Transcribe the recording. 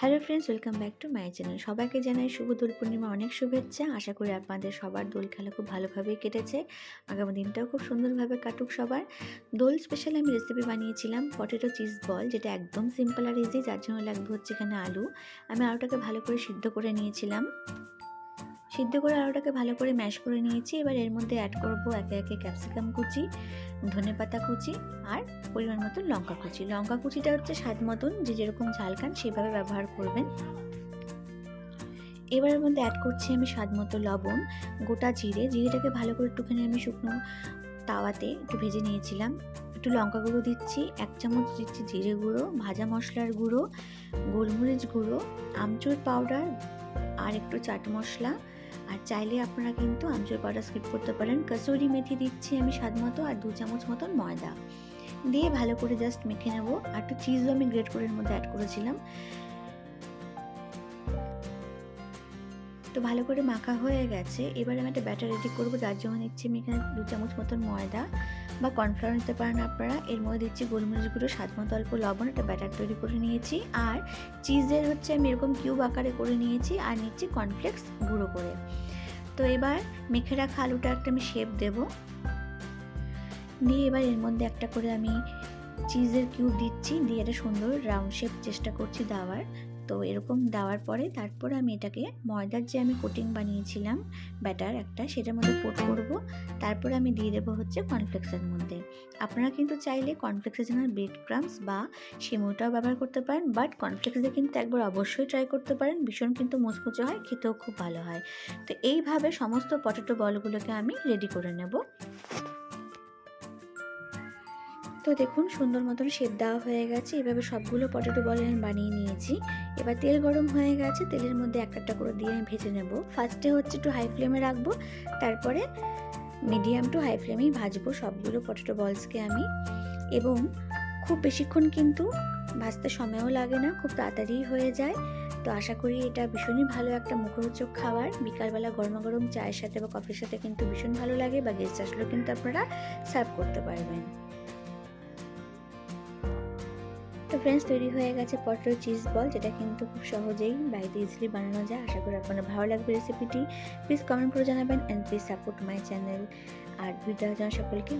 Hello friends, welcome back to my channel. সবাইকে জানাই শুভ দোল পূর্ণিমা অনেক শুভেচ্ছা। আশা করি আপনাদের সবার দোল খেলা খুব ভালোভাবেই কেটেছে। আগামী দিনটাও খুব সুন্দরভাবে কাটুক সবার। দোল স্পেশাল আমি রেসিপি বানিয়েছিলাম পটেটো চিজ বল, যেটা একদম সিম্পল আর ইজি। যার জন্য লাগবে হচ্ছে এখানে আলু। আমি আলুটাকে ভালো করে সিদ্ধ করে নিয়েছিলাম। সিদ্ধ করে আলুটাকে ভালো করে ম্যাশ করে নিয়েছি। এবার এর মধ্যে অ্যাড করব একে একে ক্যাপসিকাম কুচি, ধনেপাতা কুচি আর পরিমাণ মতন লঙ্কা কুচি। লঙ্কা কুচিটা হচ্ছে স্বাদ মতন, যে যেরকম ঝাল খান সেভাবে ব্যবহার করবেন। এবার এর মধ্যে অ্যাড করছি আমি স্বাদ মতো লবণ, গোটা জিরেটাকে ভালো করে একটুখানি আমি শুকনো তাওয়াতে একটু ভেজে নিয়েছিলাম। একটু লঙ্কা গুঁড়ো দিচ্ছি, 1 চামচ দিচ্ছি জিরে গুঁড়ো, ভাজা মশলার গুঁড়ো, গোলমরিচ গুঁড়ো, আমচুর পাউডার আর একটু চাট মশলা। আর চাইলে আপনারা কিন্তু আমচুর পাউডার স্কিপ করতে পারেন। কসুরি মেথি দিচ্ছি আমি স্বাদ মতো, আর 2 চামচ মতন ময়দা দিয়ে ভালো করে জাস্ট মেখে নেব। আর একটু চিজও আমি গ্রেট করে এর মধ্যে অ্যাড করেছিলাম। তো ভালো করে মাখা হয়ে গেছে। এবার আমি একটা ব্যাটার রেডি করবো, যার জন্য নিচ্ছি আমি এখানে 2 চামচ মতন ময়দা বা কর্নফ্লাওয়ার নিতে পারেন আপনারা। এর মধ্যে দিচ্ছি গোলমরিচ গুঁড়ো, স্বাদ মতো অল্প লবণ, একটা ব্যাটার তৈরি করে নিয়েছি। আর চিজের হচ্ছে আমি এরকম কিউব আকারে করে নিয়েছি, আর নিচ্ছি কর্নফ্লেক্স গুঁড়ো করে। তো এবার মেখে রাখা আলুটা একটা আমি শেপ দেব, দিয়ে এবার এর মধ্যে একটা করে আমি চিজের কিউব দিচ্ছি, দিয়ে একটা সুন্দর রাউন্ড শেপ চেষ্টা করছি দেওয়ার। তো এরকম দেওয়ার পরে তারপরে আমি এটাকে ময়দার যে আমি কোটিং বানিয়েছিলাম ব্যাটার একটা, সেটার মধ্যে কোট করব। তারপরে আমি দিয়ে দেবো হচ্ছে কর্নফ্লেক্সের মধ্যে। আপনারা কিন্তু চাইলে কর্নফ্লেক্সের জন্য ব্রেড ক্রাম্বস বা সিমুটাও ব্যবহার করতে পারেন, বাট কর্নফ্লেক্স দিয়ে কিন্তু একবার অবশ্যই ট্রাই করতে পারেন। ভীষণ কিন্তু মুচমুচে হয়, খেতেও খুব ভালো হয়। তো এইভাবে সমস্ত পটেটো বলগুলোকে আমি রেডি করে নেব। তো দেখুন সুন্দর মতন শেপ দেওয়া হয়ে গেছে। এভাবে সবগুলো পটেটো বল আমি বানিয়ে নিয়েছি। এবার তেল গরম হয়ে গেছে, তেলের মধ্যে একটা করে দিয়ে আমি ভেজে নেব। ফার্স্টে হচ্ছে একটু হাই ফ্লেমে রাখবো, তারপরে মিডিয়াম টু হাই ফ্লেমেই ভাজবো সবগুলো পটেটো বলসকে আমি। এবং খুব বেশিক্ষণ কিন্তু ভাজতে সময়ও লাগে না, খুব তাড়াতাড়ি হয়ে যায়। তো আশা করি এটা ভীষণই ভালো একটা মুখরোচক খাবার। বিকালবেলা গরমা গরম চায়ের সাথে বা কফির সাথে কিন্তু ভীষণ ভালো লাগে, বা গেস্ট আসলেও কিন্তু আপনারা সার্ভ করতে পারবেন। তো ফ্রেন্ডস, তৈরি হয়ে গেছে পটেটো চিজ বল, যেটা কিন্তু খুব সহজেই বাড়িতে ইজিলি বানানো যায়। আশা করি আপনাদের ভালো লাগবে রেসিপিটি। প্লিজ কমেন্ট করে জানাবেন, and please support my channel. আর ভিডিও জানা সকলকে